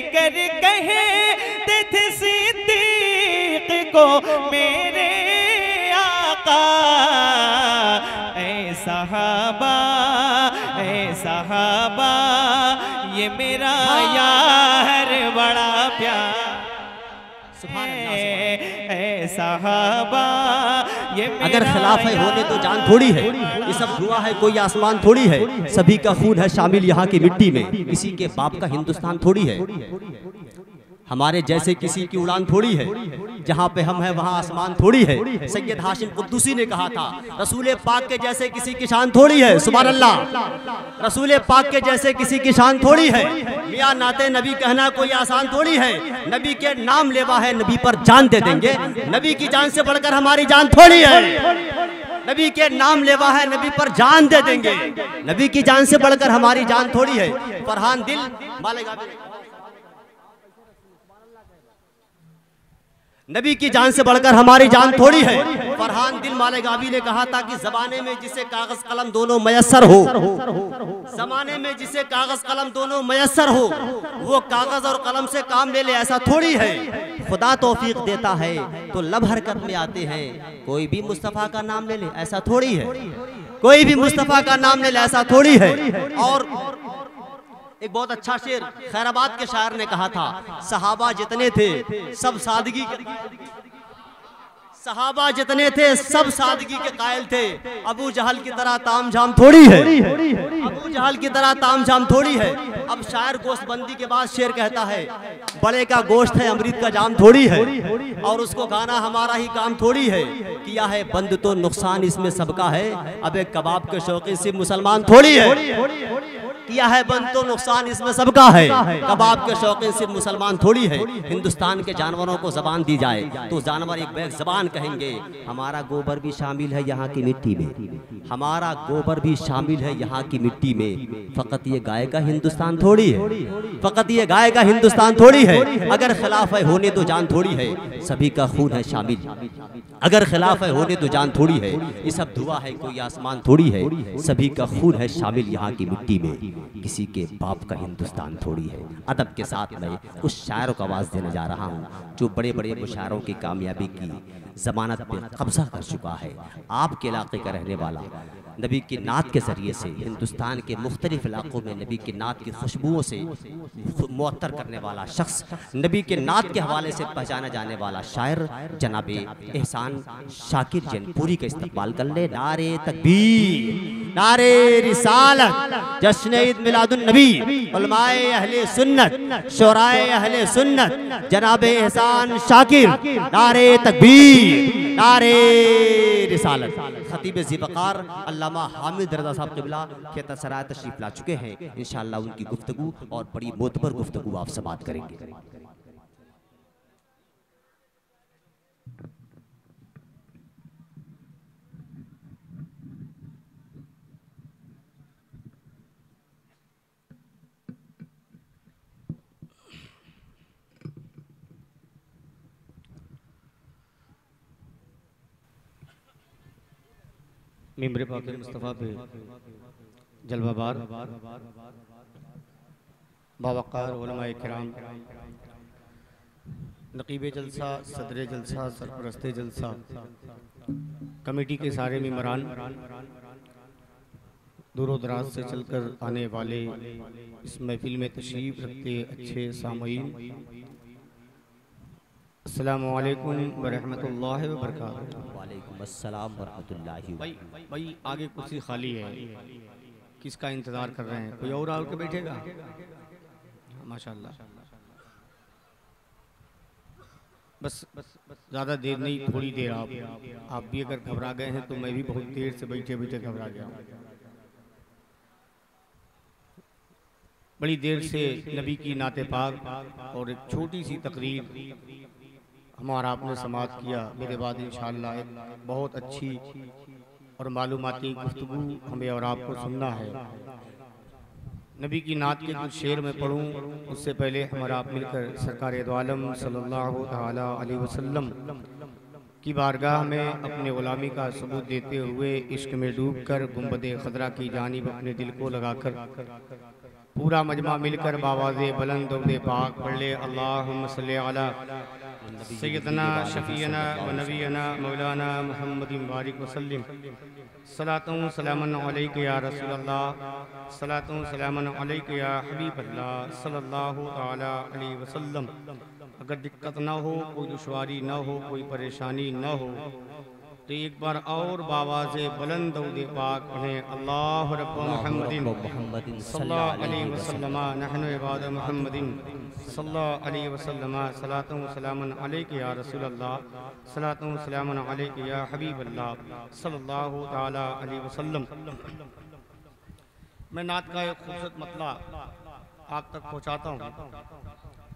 कर कहते थे सिद्दीक को मेरे आका। ऐ सहाबा ये मेरा यार बड़ा प्यार। साहबा ये अगर खिलाफ है होने तो जान थोड़ी है, ये सब धुआं है कोई आसमान थोड़ी है, सभी का खून है शामिल यहाँ की मिट्टी में, किसी के बाप का हिंदुस्तान थोड़ी है, हमारे जैसे किसी की उड़ान थोड़ी है, जहाँ पे हम हैं वहाँ आसमान थोड़ी है। सैयद हाशिम कुद्दूसी ने कहा था रसूल पाक के जैसे किसी की शान थोड़ी है, सुभान अल्लाह, रसूल पाक के जैसे किसी की शान थोड़ी है। मियां नाते नबी कहना कोई आसान थोड़ी है, नबी के नाम लेवा है नबी पर जान दे देंगे, नबी की जान से बढ़कर हमारी जान थोड़ी है। नबी के नाम लेवा है नबी पर जान दे देंगे, नबी की जान से बढ़कर हमारी जान थोड़ी है। फरहान दिल मालेगा नबी की जान से बढ़कर हमारी जान थोड़ी है। फरहान दिल माले गावी ने कहा था कि जमाने में जिसे कागज कलम दोनों मयसर हो, जमाने में जिसे कागज कलम दोनों मयसर हो, वो कागज और कलम से काम ले ले ऐसा थोड़ी है। खुदा तौफीक देता है तो लब हरकत में आते हैं, कोई भी मुस्तफ़ा का नाम ले ले ऐसा थोड़ी है, कोई भी मुस्तफ़ा का नाम ले ले ऐसा थोड़ी है। और एक बहुत अच्छा शेर खैराबाद के शायर ने कहा था, सहाबा जितने थे सब सादगी के, सहाबा जितने थे सब सादगी के कायल थे, अबू जहल की तरह तामझाम थोड़ी है, अबू जहल की तरह तामझाम थोड़ी है। अब शायर गोश्तबंदी के बाद शेर कहता है, बड़े का गोश्त है अमृत का जाम थोड़ी है, और उसको गाना हमारा ही काम थोड़ी है। किया है बंद तो नुकसान इसमें सबका है, अब एक कबाब के शौकीन से मुसलमान थोड़ी है। किया है बंद तो नुकसान इसमें सबका है, कबाब के शौकीन सिर्फ मुसलमान थोड़ी है। हिंदुस्तान के जानवरों को जबान दी जाए तो जानवर एक बैग जबान कहेंगे, हमारा गोबर भी शामिल है यहाँ की मिट्टी में, हमारा गोबर भी शामिल है यहाँ की मिट्टी में। फकत ये गाय का हिंदुस्तान थोड़ी है, फकत ये गाय का हिंदुस्तान थोड़ी है। अगर खिलाफ है होने तो जान थोड़ी है, सभी का खून है शामिल, अगर खिलाफ है होने तो जान थोड़ी है। ये सब धुआं है कोई आसमान थोड़ी है, सभी का खून है शामिल यहाँ की मिट्टी में, किसी के बाप का हिंदुस्तान थोड़ी है। अदब के साथ मैं कुछ शायरों को आवाज़ देने जा रहा हूँ जो बड़े बड़े मुशायरों की कामयाबी की ज़मानत पे कब्जा कर चुका है। आपके इलाके का रहने वाला, नबी की नात के ज़रिए से हिंदुस्तान के मुख्तलिफ इलाकों में नबी की नात की खुशबुओं से मुअत्तर करने वाला शख्स, नबी के नात के हवाले से पहचाना जाने वाला शायर जनाब एहसान शाकिर जैनपुरी का इस्तकबाल कर ले। नारे तकबीर, नारे रिसालत, जश्न ईद मिलादुन नबी, उलमाए अहले सुन्नत, शोराए अहले सुन्नत, जनाब एहसान शाकिर, नारे तकबीर, नारे रिसालत। खतीब ज़ीवकार अल्लामा हामिद रज़ा साहब क़िबला खेतसराय तशरीफ़ ला चुके हैं, इंशाअल्लाह उनकी गुफ्तगू और बड़ी मोतबर गुफ्तगू आपसे बात करेंगे। मिंबर पाक मुस्तफ़ा पे जलवाबार बावक़ार उलमाए किराम, नक़ीब जलसा, सदर जलसा, सरपरस्त जलसा, कमेटी के सारे मेंबरान, दूर दराज से चलकर आने वाले इस महफिल में तशरीफ़ रखते अच्छे सामईन, अस्सलामु अलैकुम व रहमतुल्लाहि व बरकातुहू। वालेकुम अस्सलाम व रहमतुल्लाहि। भाई आगे कुर्सी खाली है, किसका इंतज़ार कर रहे हैं? कोई और आके बैठेगा? माशाल्लाह। बस ज़्यादा देर नहीं, थोड़ी देर आप भी अगर घबरा गए हैं तो मैं भी बहुत देर से बैठे बैठे घबरा गया हूँ। बड़ी देर से नबी की नाते पाक और एक छोटी सी तकरीर हमारा आपने समाअत किया। मेरे बाद इंशाअल्लाह एक बहुत अच्छी और मालूमाती गुफ्तगू हमें और आपको सुनना है। नबी की नात के कुछ शेर में पढ़ूं, उससे पहले हमारा आप मिलकर सरकार दो आलम सल्लल्लाहु तआला अलैहि वसल्लम की बारगाह में अपने ग़ुलामी का सबूत देते हुए इश्क में डूबकर गुंबद खदरा की जानिब अपने दिल को लगाकर पूरा मजमा मिलकर बावाज़े बुलंद दे पाक पढ़ ले अल्लाहुम्मा सल्ली अला सय्यदना शफीना व नबीना मौलाना मुहम्मदिन बारिक वसल्लिम सलातुन सलामन अलैका या रसूल अल्लाह सलातुन सलामन अलैका या हबीब अल्लाह सल्लल्लाहु तआला अलैहि वसल्लम। अगर दिक्कत ना हो, कोई दुश्वारी ना हो, कोई परेशानी ना हो तो एक बार और बावाज़े बुलंद दे पाक पढ़ें अल्लाह रब्बु मुहम्मदिन सल्लल्लाहु अलैहि वसल्लम नहनु इबाद मुहम्मदिन सल्लल्लाहु अलैहि वसल्लम सलातु व सलामुन अलैका या रसूल अल्लाह सलातु व सलामुन अलैका या हबीब अल्लाह सल्लल्लाहु तआला अलैहि वसल्लम। मैं नात का एक खूबसूरत मतला आप तक पहुँचाता हूँ।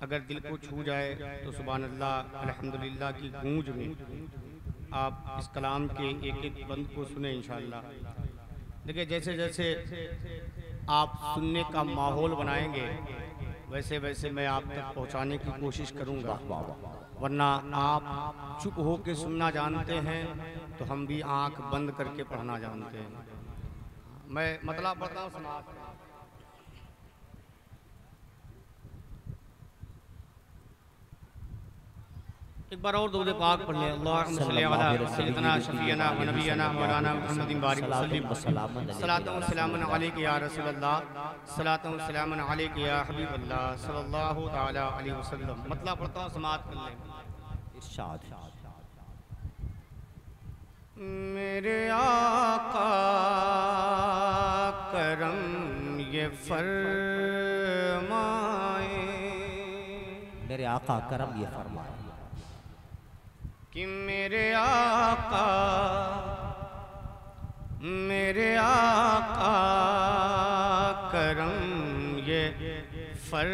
अगर दिल को छू जाए तो सुभान अल्लाह अल्हम्दुलिल्लाह की गूंज में आप इस कलाम के एक एक बंद को सुने इंशाअल्लाह। देखिए जैसे जैसे आप सुनने का माहौल बनाएंगे वैसे वैसे मैं आप तक पहुंचाने की कोशिश करूंगा, वरना आप चुप हो के सुनना जानते हैं तो हम भी आंख बंद करके पढ़ना जानते हैं। मैं मतलब पढ़ता हूँ समाज एक बार और दुरूद पाक पढ़ ले अल्लाहुम्मा सल्ली अला सय्यिदना शफीना व नबीना मौलाना मुहम्मदिन बारिक वसल्लम सलातु व सलामुन अलैका या रसूल अल्लाह सलातु व सलामुन अलैका या हबीब अल्लाह सल्लल्लाहु तआला अलैहि वसल्लम। मतलब पढ़ता हूँ समाअत कर ले। इरशाद। मेरे आका करम ये फरमाए, मेरे आका करम ये फरमाए कि मेरे आका करम ये फरमाए,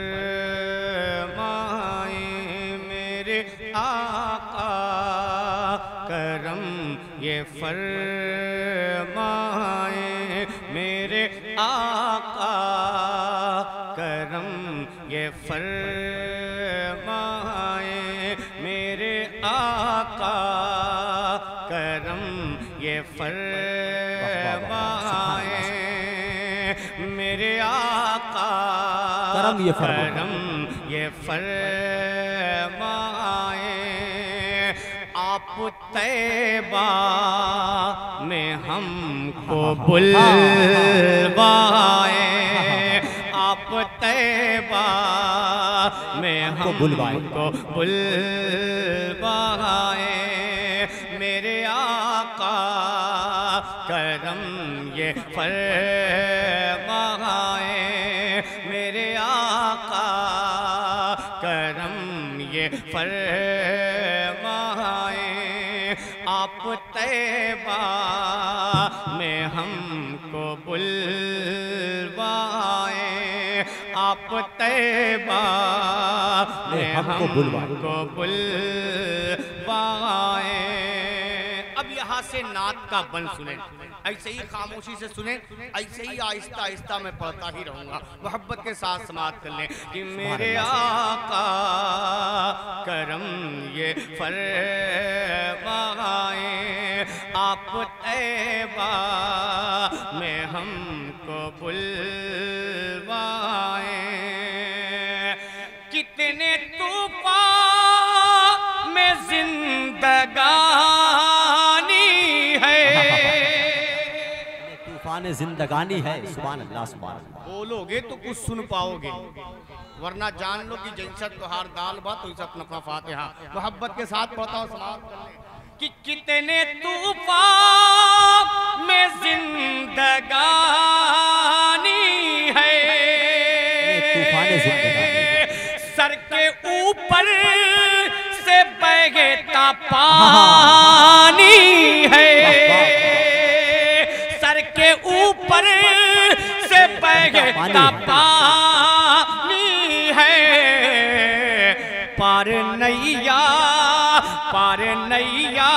मेरे आका करम ये फरमाए, मेरे आका करम ये फरमाए, मेरे आका करम ये फरमाए, मेरे आका करम ये फरमाए, करम ये फरमाए। आप तैबा में हमको बुलवाए, आप तैबा में हमको बुलवाए, मेरे आका करम ये फरमाए, मेरे आका करम ये फरमाए। आप तैबा में हमको बुलवाए, आप तैबा में हमको बुलवाए। अब यहाँ से नात का बन सुने, ऐसे ही खामोशी से सुने, ऐसे ही आहिस्ता आहिस्ता मैं पढ़ता ही रहूँगा। मोहब्बत के साथ समाअत कर लें कि मेरे आका करम ये फरमाए, आप तैबा में हमको बुलवाए। कितने तूफान में जिंदगानी है, तूफान जिंदगानी है। सुभान अल्लाह सुभान अल्लाह। बोलोगे तो कुछ सुन पाओगे, वरना जान लो कि जैसा तुहार दाल बात वैसा अपना फातिहा। मोहब्बत के साथ पढ़ता हूँ समाअत कर ले कि कितने तूफान में जिंदगानी है, तूफान जिंदगानी सर के ऊपर से बहता पानी है, सर के ऊपर से बहता पानी है। पार नैया पार नैया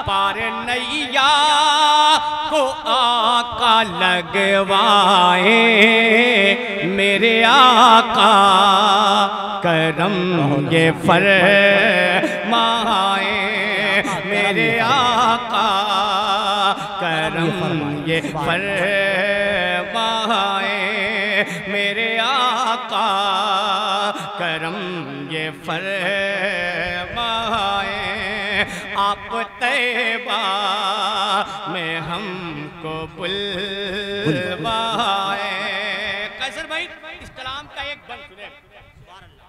पार नैया को आका लगवाए, मेरे आका करम ये फरमाए, मेरे आका करम ये फरमाए, मेरे आका करम ये फरमाए आप तैबा में हमको बुलवाए। कैसर भाई इस कलाम का एक बंद सुने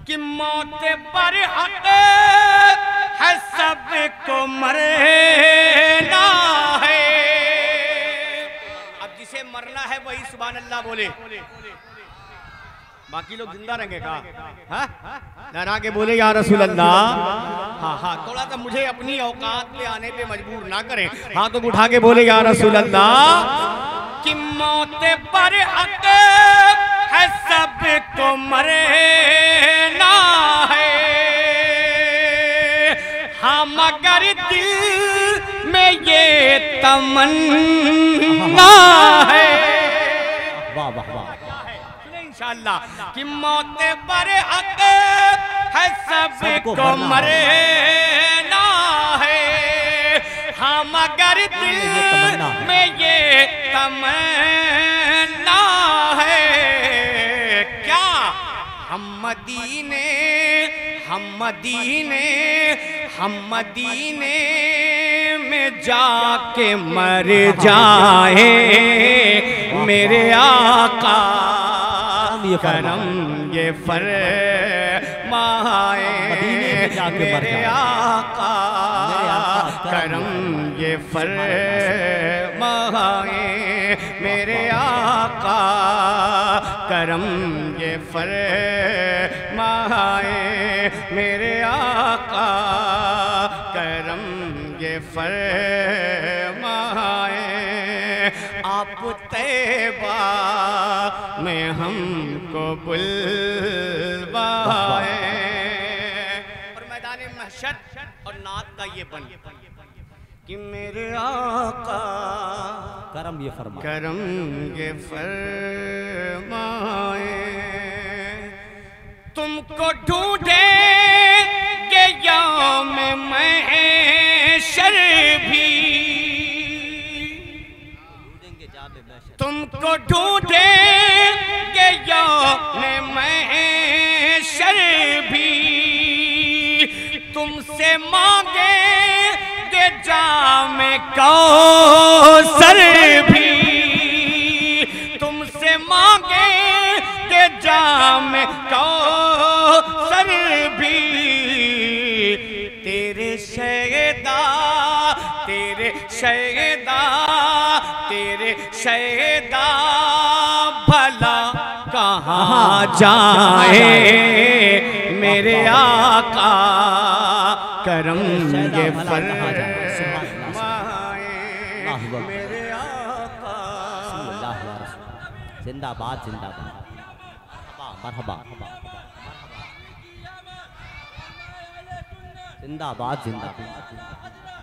कि मौत पर हक है सबको मरना है। अब जिसे मरना है वही सुभान अल्लाह बोले, बाकी लोग जिंदा रहेंगे का डरा के बोले या रसूल अल्लाह। हाँ हाँ थोड़ा सा मुझे अपनी औकात पे आने पे मजबूर ना करें, हाँ तो उठा के बोले या रसूल अल्लाह कि मौत पर हक है सबको मरना है। हाँ मगर दिल में ये तमन्ना है। वाह वाह वाह इंशाअल्लाह कि मौत पर हक है सबको मरना है। हाँ मगर दिल में ये तमन्ना है। क्या हम मदीने में जाके मर जाए मेरे आका करम ये फरमाए मेरे आका करम ये फरमाए मेरे आका करम ये फरमाए मेरे आका करम ये फरमाए आप तैबा में हमको बुलवाए। और मैदान महशर और नात का ये बन कि मेरे आका करम ये फरमाए करम ये फरमाए तुमको ढूंढेंगे यौम महशर भी तुमको ढूंढेंगे यौम महशर भी तुमसे मांगेंगे जाम कौसर भी तुमसे मांगेंगे जाम कौसर भी तेरे शैदा भला कहाँ जाए मेरे आका करम ये फरमाए मेरे आका। जिंदाबाद जिंदाबाद मरहबा जिंदाबाद जिंदाबाद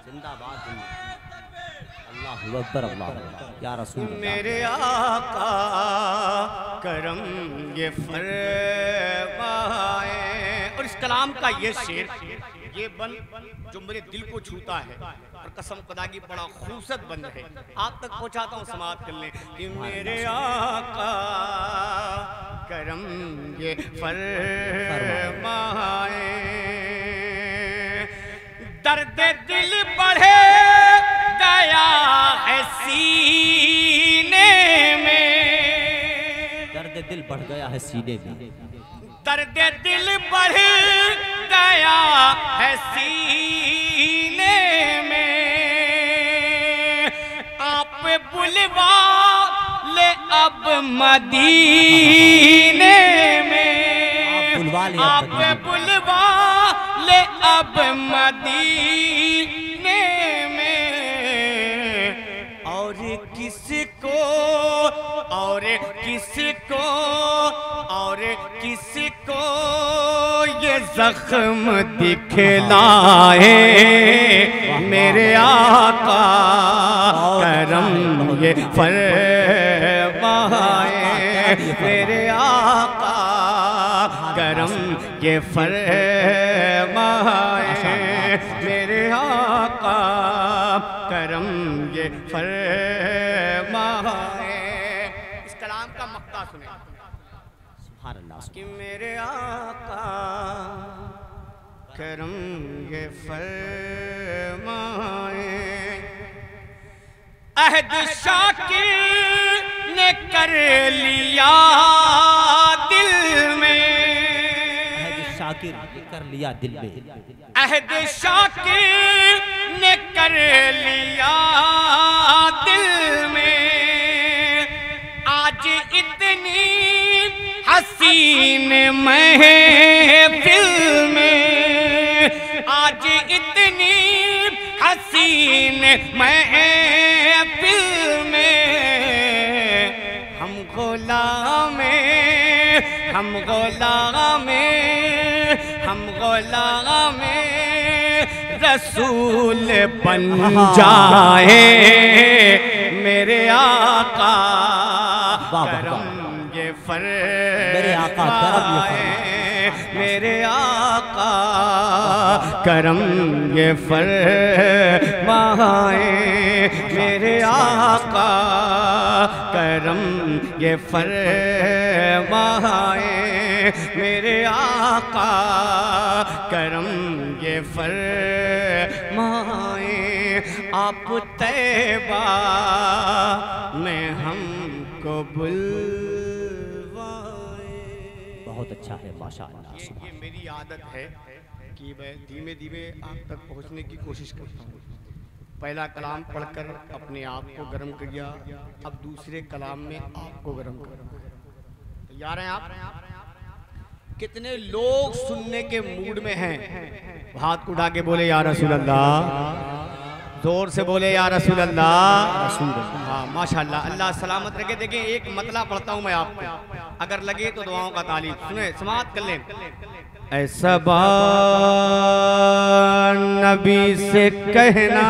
जिंदाबाद अल्लाह अकबर अल्लाह या रसूल मेरे आका करम ये फरमाए। और इस कलाम का ये शेर ये बंद जो मेरे दिल को छूता है और कसम खुदा की बड़ा खूबसूरत बंद है, आप तक पहुंचाता हूँ समाप्त कर लें कि मेरे आका करम ये फरमाए दर्द दिल बढ़े गया है सीने में दर्द दिल बढ़ गया है सीने में दर्द दिल बढ़ गया है सीने में आप बुलवा ले अब मदीने में आप बुलवा ले अब मदीने में और किसको ये जख्म दिखलाए मेरे आका करम ये फरमाए मेरे आका करम ये फरमाए मेरे आका करम ये फरमाए। इस कलाम का मक्ता सुने कि मेरे आका करम ये फरमाए, अहद शाकिर ने कर लिया दिल में, अहद शाकिर ने कर लिया दिल में, अहद शाकिर ने कर लिया दिल में, आज इतनी हसीन महफिल में, आज इतनी हसीन महफिल में, हम गुलाम रसूल बन जाए, मेरे आका करम ये फरमाए, मेरे आका करम ये फरमाए, मेरे आका करम ये फरमाए, मेरे आका करम ये फरमाए, आप तैबा में हमको बुलवाए। बहुत अच्छा है माशाअल्लाह। ये मेरी आदत है कि मैं धीमे धीमे आप तक पहुंचने की कोशिश करता हूँ। पहला कलाम पढ़कर अपने आप को गर्म किया, अब दूसरे कलाम में आपको गर्म कर। तैयार हैं आप? कितने लोग सुनने के मूड में हैं? हाथ उठा के बोले या रसूल अल्लाह, जोर से बोले या रसूल अल्लाह। हाँ माशाल्लाह, अल्लाह सलामत रखे। देखिए एक मतला पढ़ता हूँ मैं आपको, अगर लगे तो दुआओं का तालीम सुने, समाअत कर लें। ऐसा बात नबी से कहना,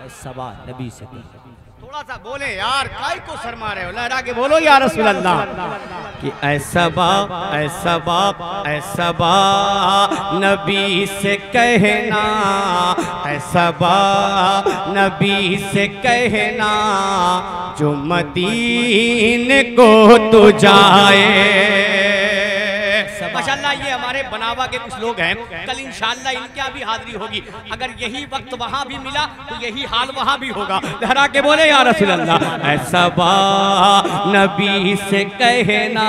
ऐसा बात नबी से कहना, थोड़ा सा बोले यार, काय को शर्मा रहे हो, लहरा के बोलो या रसूल अल्लाह। कि ऐसा बाप नबी से कहना, ऐसा बाप नबी से कहना, जो मदीने को तो जाए। माशाल्लाह ये हमारे बनावा के कुछ लोग हैं, कल इंशाअल्लाह इनकी भी हाजिरी होगी। अगर यही वक्त वहाँ भी मिला तो यही हाल वहाँ भी होगा। लहरा के बोले या रसूल अल्लाह। ऐसा नबी से कहना,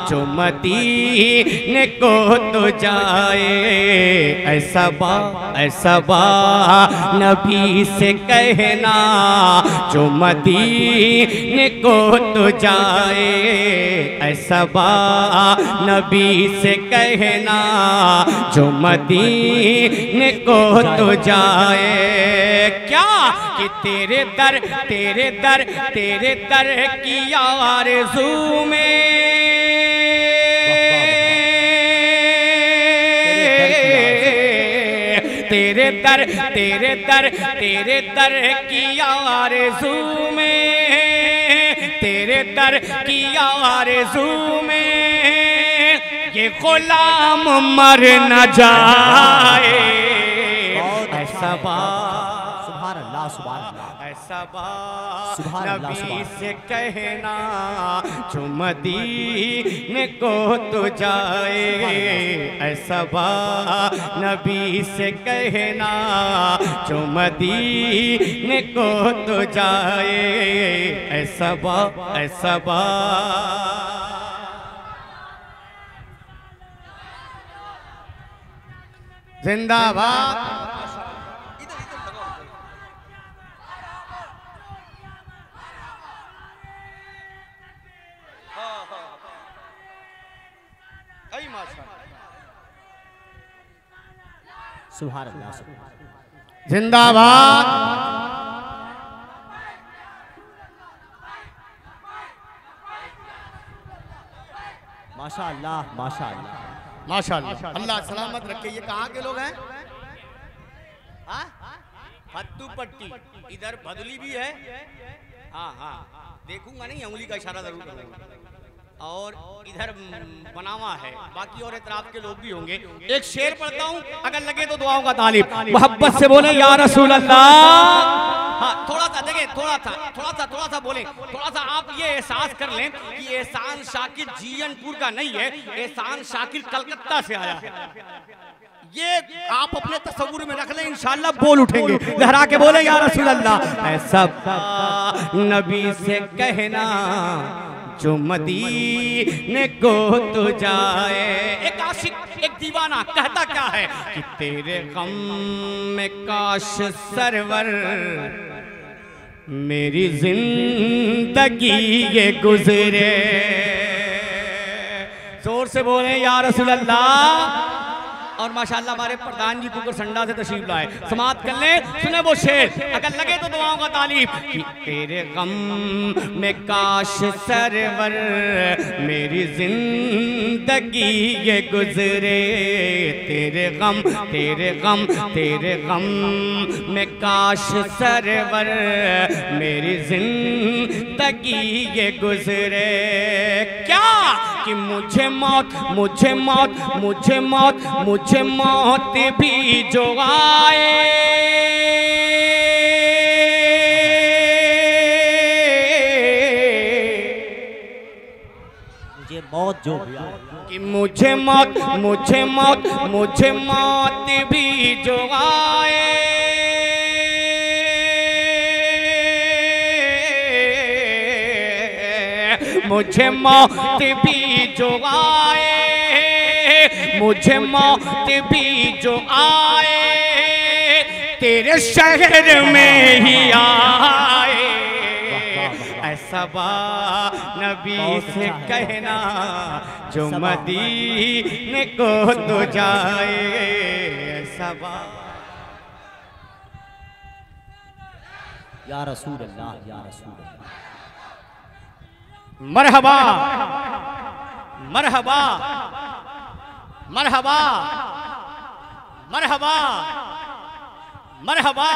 जो मदीने को तो जाए। ऐसा नबी से कहना, जो मदीने को तो जाए। ऐसा नबी से कहना, जो मदीने को तो जाए। क्या कि तेरे दर की आरज़ू में, तेरे दर की आरज़ू में, तेरे दर की आरज़ू में, ये गुलाम मर न जाए। ऐसा ऐसा नबी से कहना, जो मदीने को तो जाए। ऐसा नबी से कहना, जो मदीने को तो जाए। ऐसा जिंदाबाद। सुभान अल्लाह, जिंदाबाद। माशाअल्लाह माशाअल्लाह माशाअल्लाह, अल्लाह सलामत रखे। ये कहाँ के लोग हैं? फत्तू पट्टी, इधर भदली भी है। हाँ हाँ, देखूंगा नहीं, उंगली का इशारा जरूर करूंगा। और इधर बनावा है, बाकी और इतराफ के लोग भी होंगे। एक शेर पढ़ता हूँ, अगर लगे तो दुआओं का तालिब। मोहब्बत से बोले या रसूल अल्लाह। हाँ, थोड़ा सा देखिए, थोड़ा सा बोले, थोड़ा सा आप ये एहसास कर लें कि एहसान शाकिर जीएनपुर का नहीं है, एहसान शाकिर कलकत्ता से आया है। ये आप अपने तस्वुर में रख लें, इंशाल्लाह बोल उठेंगे। लहरा के बोले या रसूल अल्लाह। ऐसा नबी से कहना जो मदीने को तो जाए। एक आशिक, एक दीवाना कहता क्या है कि तेरे गम में काश सरवर मेरी जिंदगी ये गुजरे। जोर से बोले या रसूल अल्लाह। और माशाल्लाह हमारे प्रधान जी कुकर संडा से तशरीफ लाए, समाप्त कर ले। सुने वो शेर, अगर लगे तो दुआओं का तालीब कि तेरे गम में काश सरवर मेरी जिंदगी ये गुजरे। तेरे गम में काश सरवर मेरी जिंदगी ये गुजरे। क्या कि मुझे मौत भी जो आए, मुझे मौत जो भी आए, कि मुझे मौत भी जो आए। मुझे मौत भी जो आए, मुझे मौत भी जो आए, तेरे शहर में ही आए। ऐसा नबी से कहना जो मदीने को तो जाए। ऐसा या रसूल अल्लाह, या रसूल अल्लाह। मरहबा मरहबा मरहबा मरहबा मरहबा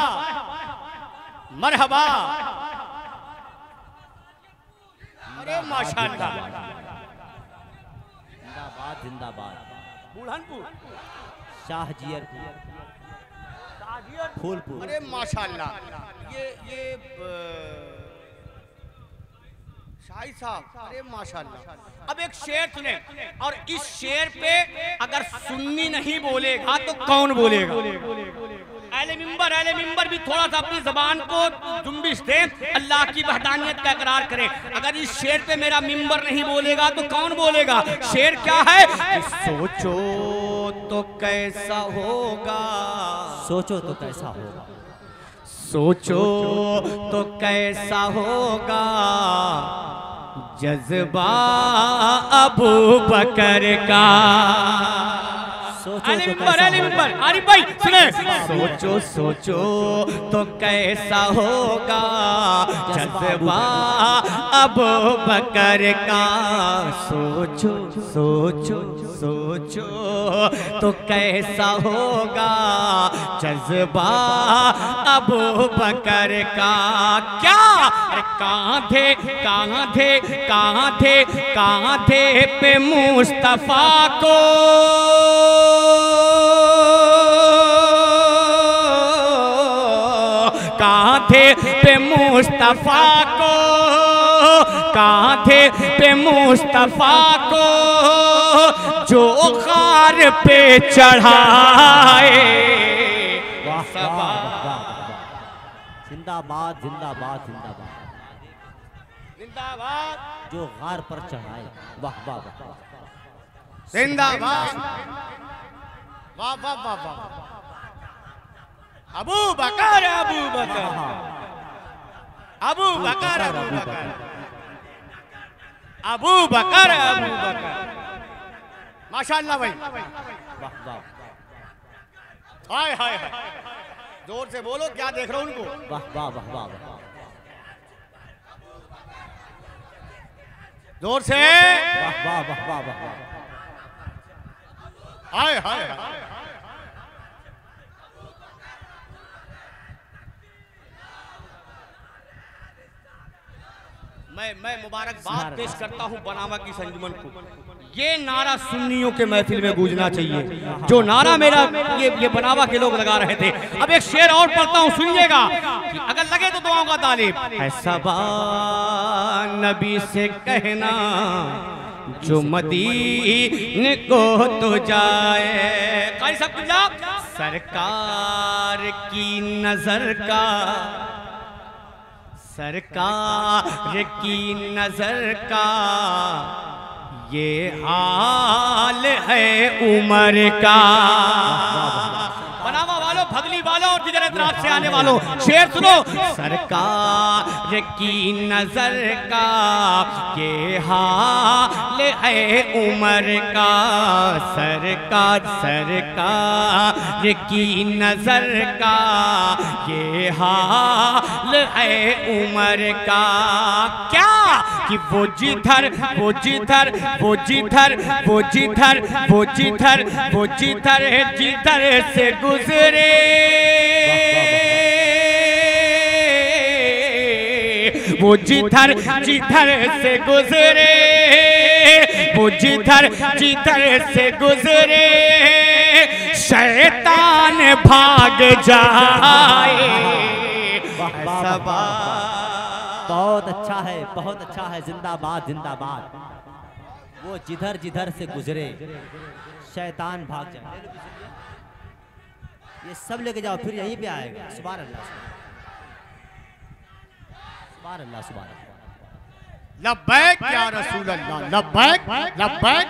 मरहबा। अरे माशाअल्लाह, जिंदाबाद जिंदाबाद। बुढ़नपुर, शाहजियरपुर, फूलपुर। अरे माशाअल्लाह, ये शाही साहब, अरे माशाअल्लाह। अब एक शेर सुने, और इस शेर पे अगर सुन्नी नहीं बोलेगा तो कौन बोलेगा? अहले मिंबर भी थोड़ा सा अपनी जबान को जुम्बिश दे, अल्लाह की वहदानियत का इकरार करे। अगर इस शेर पे मेरा मिंबर नहीं बोलेगा तो कौन बोलेगा? शेर क्या है? सोचो तो कैसा होगा, सोचो तो कैसा होगा, सोचो तो कैसा होगा जज्बा अबू बकर का। आरिफ भाई सुने, सोचो तो कैसा होगा जज्बा अबू बकर का। सोचो तो कैसा होगा जज्बा अबू बकर का। क्या? कांधे पे मुस्तफा को कांधे पे मुस्तफा को, कांधे पे मुस्तफा को जो खार पे चढ़ाए। जिंदाबाद जिंदाबाद जिंदाबाद जिंदाबाद, जो गार पर चढ़ाए। वाह वाह वाह, जिंदाबाद, वाह वाह वाह वाह। अबू बकर अबू बकर अबू बकर अबू बकर अबू बकर अबू बकर। माशाअल्लाह भाई, वाह वाह, हाय हाय हाय। जोर से बोलो, क्या देख रहे हो उनको? वाह वाह वाह वाह, जोर से, वाह वाह वाह वाह वाह, हाय हाय। मैं मुबारकबाद पेश करता हूँ बनावा की संजुमन को। ये नारा सुन्नियों के महफिल में गूंजना चाहिए, जो नारा मेरा ये बनावा के लोग लगा रहे थे। अब एक शेर और पढ़ता हूँ, सुनिएगा कि अगर लगे तो दुआओं का तालिब। है सबा नबी से कहना जो मदीने को तो जाए, कई सब सरकार की नजर का, सरकार की नजर का ये हाल है उमर का। बनावा वालों, भगली वालों और जिधर इतराब से आने वालों, शेर सुनो। सरकार की नजर का ये हाल है उमर का, सरकार की नजर का ये हाल है उमर का। क्या कि वो जिधर से गुजरे, वो जिधर से गुजरे, वो जिधर से गुजरे शैतान भाग जाए। बहुत अच्छा है, बहुत अच्छा है। जिंदाबाद जिंदाबाद। वो जिधर से गुजरे शैतान भाग जाए। ये सब लेके जाओ, फिर यहीं पे आएगा। सुभान अल्लाह, सुभान अल्लाह, सुभान अल्लाह। लब्बैक या रसूल अल्लाह, लब्बैक लब्बैक।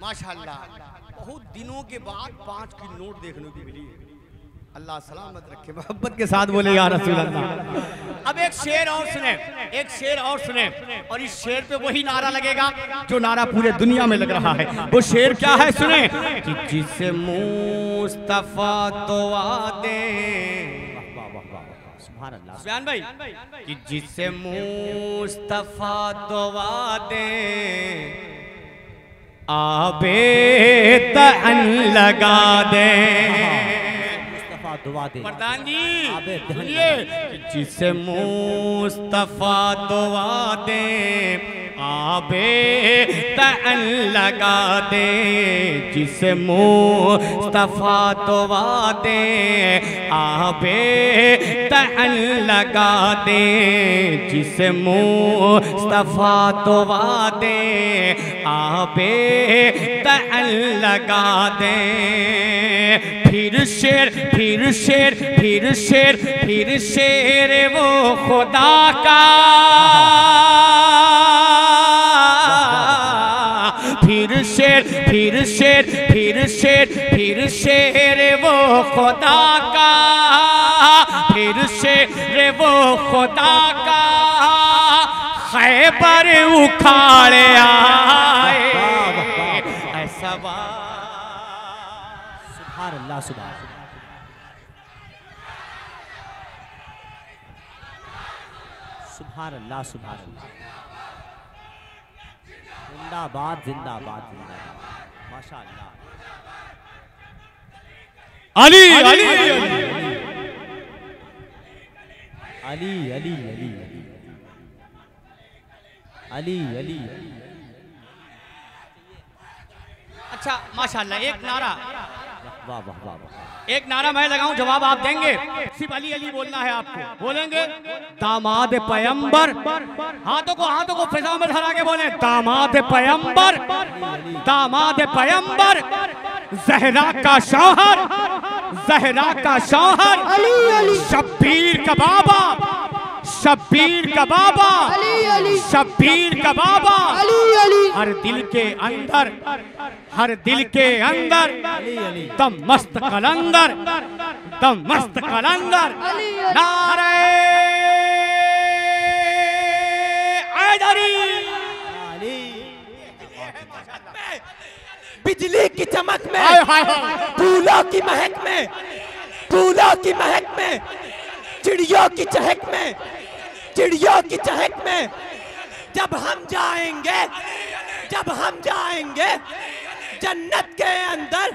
माशाअल्लाह, बहुत दिनों के बाद 5 की नोट देखने को मिली है। अल्लाह सलामत रखे, मोहब्बत के साथ बोले या रसूल अल्लाह। अब एक शेर और सुने, एक शेर और सुने, और इस शेर पे वही नारा लगेगा जो नारा पूरे दुनिया में लग रहा है। वो शेर क्या है, सुने कि जिसे मुस्तफा दुआ दे, सुभान अल्लाह, सुभान भाई, कि जिसे मुस्तफा दुआ दे आबे तन लगा दे। दुआ दे प्रधान जी सुनिए, जिसे मुस्तफा दुआ दे आबे तन लगा दे, जिसे मुस्तफा दुआ दे आबे तन लगा दे, जिसे मुस्तफा दुआ दे आबे तन लगा दे। फिर शेर वो खुदा का, फिर शेर वो खुदा का, फिर शेर वो खुदा का खैबर उखाड़ आए। ऐसा सुभान अल्लाह, सुभान अल्लाह, सुभान अल्लाह। जिंदाबाद जिंदाबाद जिंदाबाद, माशाअल्लाह। अली अली अली अली अली अली अली। अच्छा माशाअल्लाह, एक नारा, वाह वाह वाह वाह। एक नारा मैं लगाऊं, जवाब आप देंगे। सिर्फ अली अली बोलना है आपको। बोलेंगे दामाद पैगंबर, हाथों को फिजा में धरा के बोले दामाद पैगंबर, दामाद पैगंबर, ज़हरा का शौहर, ज़हरा का शौहर, शब्बीर का बाबा, शब्बीर का बाबा, शब्बीर का बाबा, हर दिल के अंदर, हर दिल के अंदर दम मस्त कलंदर, दम मस्त कलंदर। नारे हैदरी। बिजली की चमक में, फूलों की महक में, फूलों की महक में, चिड़ियों की चहक में, चिड़ियों की चहक में, जब हम जाएंगे, जब हम जाएंगे जन्नत के अंदर,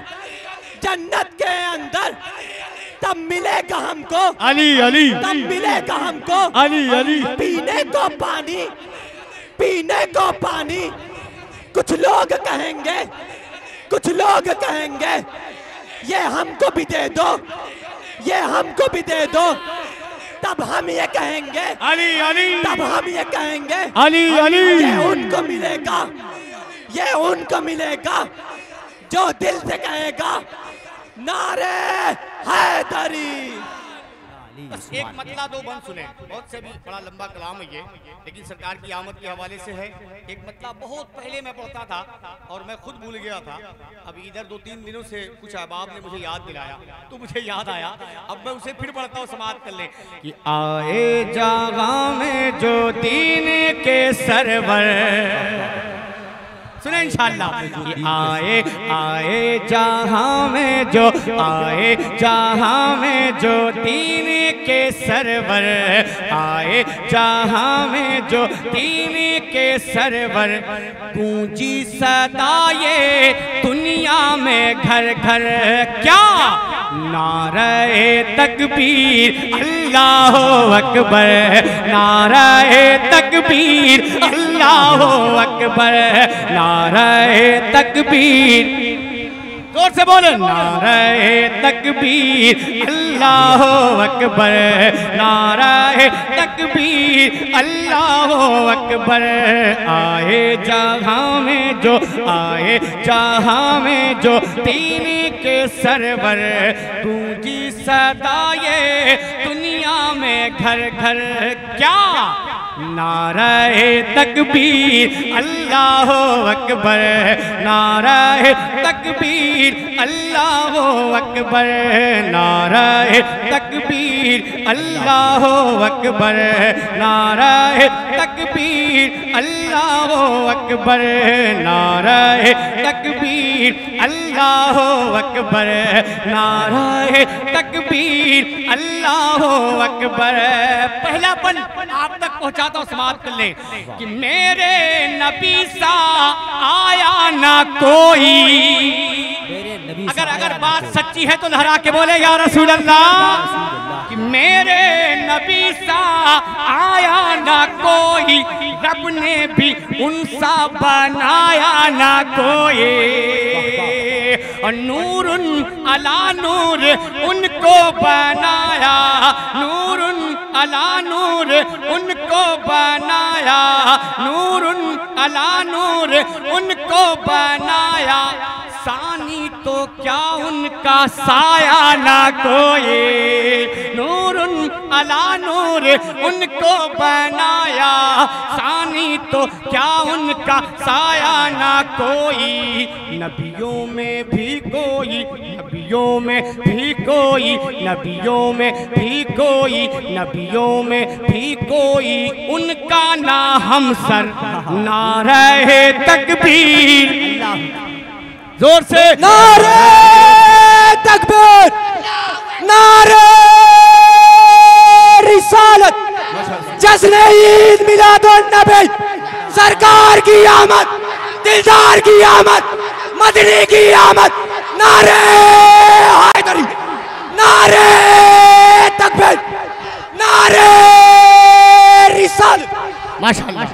जन्नत के अंदर, तब मिलेगा हमको अली अली, तब मिलेगा हमको अली अली। पीने को पानी, पीने को पानी। कुछ लोग कहेंगे, कुछ लोग कहेंगे ये हमको भी दे दो, ये हमको भी दे दो। तब हम ये कहेंगे अली अली, तब हम ये कहेंगे अली अली। ये उनको मिलेगा, ये उनको मिलेगा जो दिल से कहेगा नारे हैदरी। बस एक मतला दो बंद सुने, बहुत से भी बड़ा लंबा कलाम है ये, लेकिन सरकार की आमद के हवाले से है। एक मतला बहुत पहले मैं पढ़ता था और मैं खुद भूल गया था, अब इधर 2-3 दिनों से कुछ अहबाब ने मुझे याद दिलाया तो मुझे याद आया, अब मैं उसे फिर पढ़ता हूँ, समाप्त कर ले। कि आए जहाँ में जो दीन के सरवर, सुने इंशाअल्लाह। आए आए जहाँ में जो, आए जहाँ में जो दीन के सरवर, आए जहाँ में जो दीन के सरवर। गूंजी सदाए दुनिया में घर घर, क्या नारे तकबीर अल्लाह अकबर, नारे तकबीर अल्लाह अकबर, नारे तकबीर। जोर से बोले नारे तकबीर अल्लाह अकबर, नारे तकबीर अल्लाह अकबर। आए जहाँ में जो, आए जहाँ में जो दीन के सरवर। गूंजी सदाए दुनिया में घर घर, क्या नारे तकबीर अल्लाह अकबर, नारे तकबीर अल्लाह अकबर, नारे तकबीर अल्लाह अकबर, नारे तकबीर अल्लाह अकबर, नारे तकबीर अल्लाह अकबर, नारे तकबीर अल्लाह अकबर। पहला पन आप तक पहुंचाता हूं, समाप्त कर ले। कि मेरे नबी सा आया ना कोई, अगर अगर बात सच्ची है तो लहरा के बोले या रसूल अल्लाह। कि मेरे नबी सा आया ना कोई, रब ने भी उनसा बनाया ना कोई। और नूरुन अला नूर उनको बनाया, नूरुन अला नूर उनको बनाया, नूरुन अला नूर उनको बनाया। सानी तो क्या उनका साया ना कोई, नूरुन अला नूर उनको बनाया। सानी तो क्या उनका साया ना कोई। नबियों में भी कोई, नबियों में भी कोई, नबियों में भी कोई, नबियों में भी कोई उनका ना हम सर, नारे तकबीर। जोर से नारे तकबीर, नारे रिसालत, जश्न ईद मिलादुन नबी, सरकार की आमद, दिलदार की आमद, मदनी की आमद। नारे हैदरी, नारे तकबीर, नारे रिसालत। माशाअल्लाह।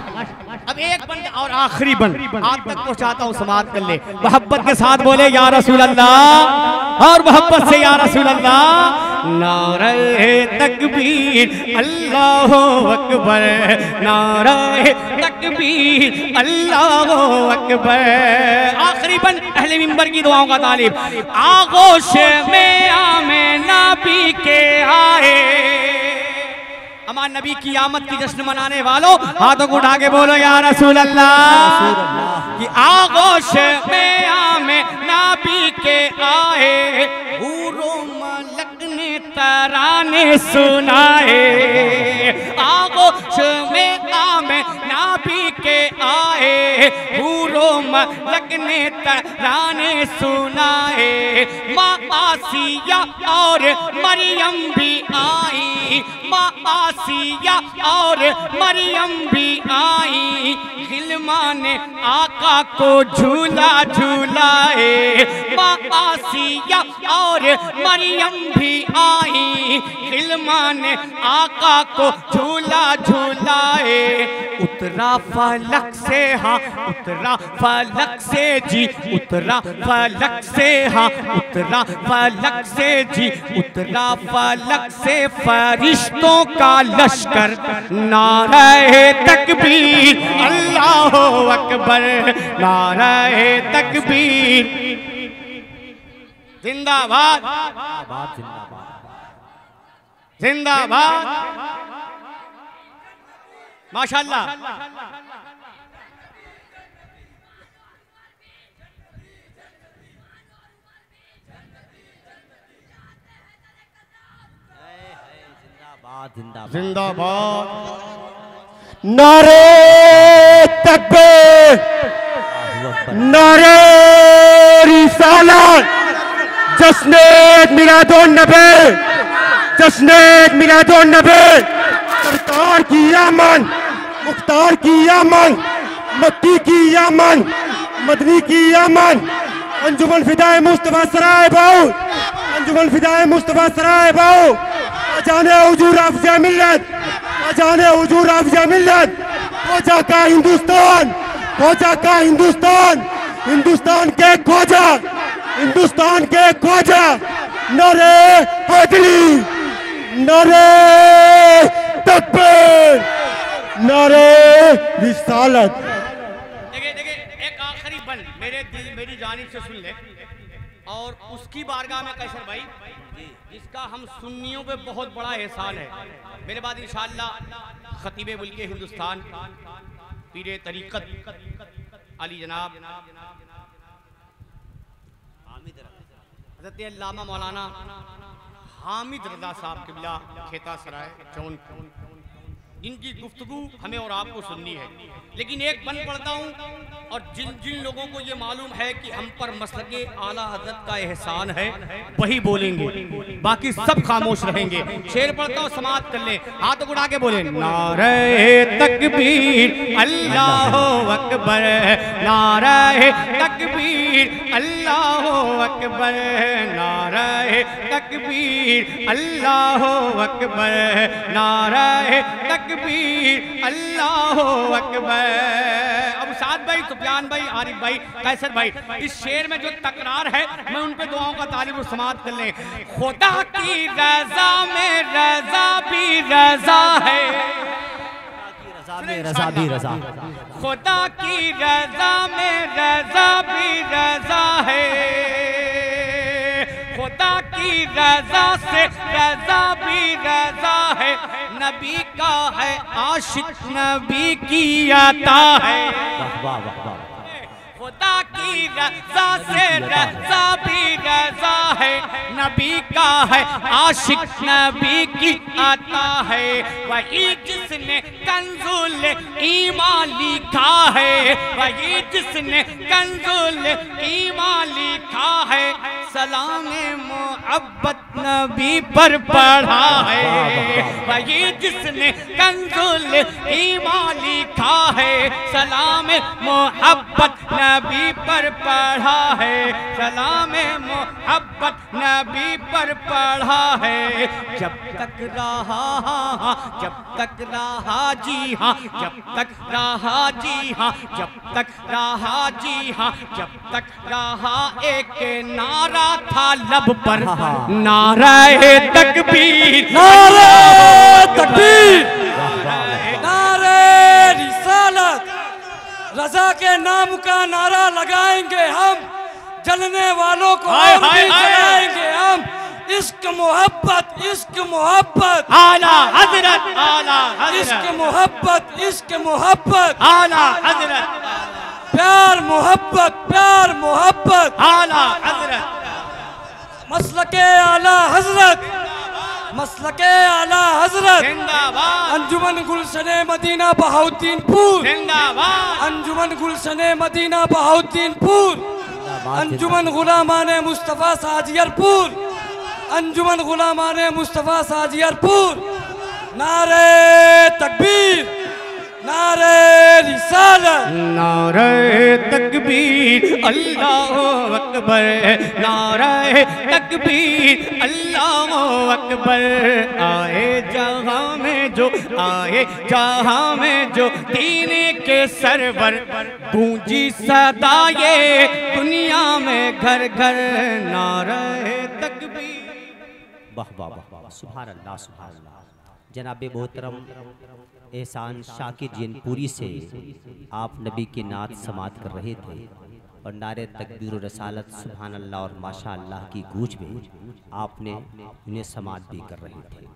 अब एक बंद और आखिरी बंद आप तक पहुंचाता हूं, समाप्त कर ले। मोहब्बत के साथ बोले या रसूल अल्लाह, और मोहब्बत से या रसूल अल्लाह। नारे तकबीर अल्लाह अकबर, नारे तकबीर अल्लाह अकबर। आखिरी बंद अहले मिंबर की दुआओं का तालिब। आगोश में आमिना भी के आए, हमारे नबी की आमद की जश्न मनाने वालों हाथों को उठा के बोलो या रसूल अल्लाह। कि आगोश में आमिना भी के आए, हूरों मलक ने तराने सुनाए। आगोश में आमिना भी के आए, हूरों मलक ने तराने सुनाए। माँ आसिया और मरियम भी आई, माँ आसिया और मरियम भी आई। खिलमाने आका को झूला झूलाए, माँ आसिया और मरियम भी आई, खिलमाने आका को झूला झूलाए। उतरा फलक से, हाँ उतरा फलक से जी, उतरा फलक से, हाँ उतरा फलक से जी, उतरा फलक से फरिश्तों का लश्कर, नारे तकबीर अल्लाह अकबर, नारे तकबीर। जिंदाबाद जिंदाबाद, माशाल्लाह। जिंदाबाद, नारे तकबीर, नारे रिसालत, जश्ने मिलादुन नबी, जश्ने मिलादुन नबी। सरकार की आमद, मुख्तार की आमद, मक्की की आमद, मदनी की आमद। अंजुमन फिदाए मुस्तफा सराय बाऊ, अंजुमन फिदाए मुस्तफा सराय बाऊ। जाने हुजूर अफ़ज़ा मिल्लत, जाने हुजूर अफ़ज़ा मिल्लत। ख्वाजा का हिंदुस्तान, ख्वाजा का हिंदुस्तान, हिंदुस्तान के ख्वाजा, हिंदुस्तान के ख्वाजा। नारे हैदरी, नारे तकबीर, नारे रिसालत। देखिए एक आखिरी बल मेरी जानिब से सुन ले, और उसकी बारगाह में कैसर भाई, जिसका हम सुन्नियों पे बहुत बड़ा एहसान है। मेरे बाद इंशाअल्लाह खतीबे मुल्क हिंदुस्तान, पीरे तरीक़त अली जनाब हज़रत अल्लामा मौलाना हामिद रज़ा साहब क़िबला खेता सराय चौन, जिनकी गुफ्तगू हमें और आपको सुननी है। लेकिन एक बन पढ़ता हूँ, और जिन जिन लोगों को ये मालूम है कि हम पर मसलके आला हज़रत का एहसान है, वही बोलेंगे, बाकी सब खामोश रहेंगे। शेर पढ़ता हूँ, समाअत कर ले, हाथ उठा के बोले, नारे तकबीर अल्लाह अकबर, नारे तकबीर अल्लाह अकबर, नारे तकबीर अल्लाह अकबर, नारे तकबीर अल्लाह अकबर। अब साद भाई, सुफियान भाई, आरिफ भाई, कैसर भाई, इस शेर में जो तकरार है, मैं उन पे दुआओं का तालिब समाअत कर ले। खुदा की रज़ा में रज़ा भी रज़ा है, रज़ा भी रज़ा, खुदा की रज़ा में रज़ा भी रज़ा है, खुदा की रज़ा से रज़ा भी रज़ा है, नबी का है आशिक नबी की अता है। खुदा की रज़ा से रज़ा भी रज़ा है, नबी का है आशिक नबी की अता है। वही जिसने कंजुल ईमान लिखा है, वही जिसने कंजुल ईमान लिखा है, सलाम मोहब्बत नबी पर पढ़ा है। वही जिसने कंजुल ईमान लिखा है, सलाम मोहब्बत नबी पर पढ़ा है, सलाम मोहब्बत नबी पर पढ़ा है। जब तक रहा, जब तक रहा जी हाँ, जब तक रहा जी हाँ, जब तक रहा जी हाँ, जब तक रहा एक नारा था लब पर, नारे तकबीर, नारे तकबीर, नारे रिसालत। रज़ा के नाम का नारा लगाएंगे हम, जलने वालों को जलाएंगे हम। इश्क मोहब्बत, इश्क मोहब्बत, आला हज़रत, आला हज़रत, इश्क मोहब्बत, इश्क मोहब्बत, आला हज़रत, प्यार मोहब्बत, प्यार मोहब्बत, आला हज़रत, मसलके आला हज़रत, मसलके आला हज़रत। जिंदाबाद, अंजुमन गुलशने मदीना बहाउद्दीनपुर, जिंदाबाद, अंजुमन गुलशने मदीना बहाउद्दीनपुर, अंजुमन गुलामाने मुस्तफ़ा साजियरपुर, अंजुमन गुलामाने मुस्तफ़ा साजियरपुर। नारे तकबीर, नारे रिसालत, नारे तकबीर अल्लाह अकबर, नारे तकबीर अल्लाह अकबर। आए जहां में जो, आए जहां में जो दीन के सरवर, गूंजी सदा ये दुनिया में घर घर नारे तकबीर। वाह वाह वाह वाह, सुभान अल्लाह सुभान अल्लाह। जनाब मोहतरम एहसान शाकिर जैनपुरी से आप नबी की नात समात कर रहे थे और नारे तकबीर और रसालत सुभान अल्लाह और माशा अल्लाह की गूंज में आपने उन्हें समात भी कर रहे थे।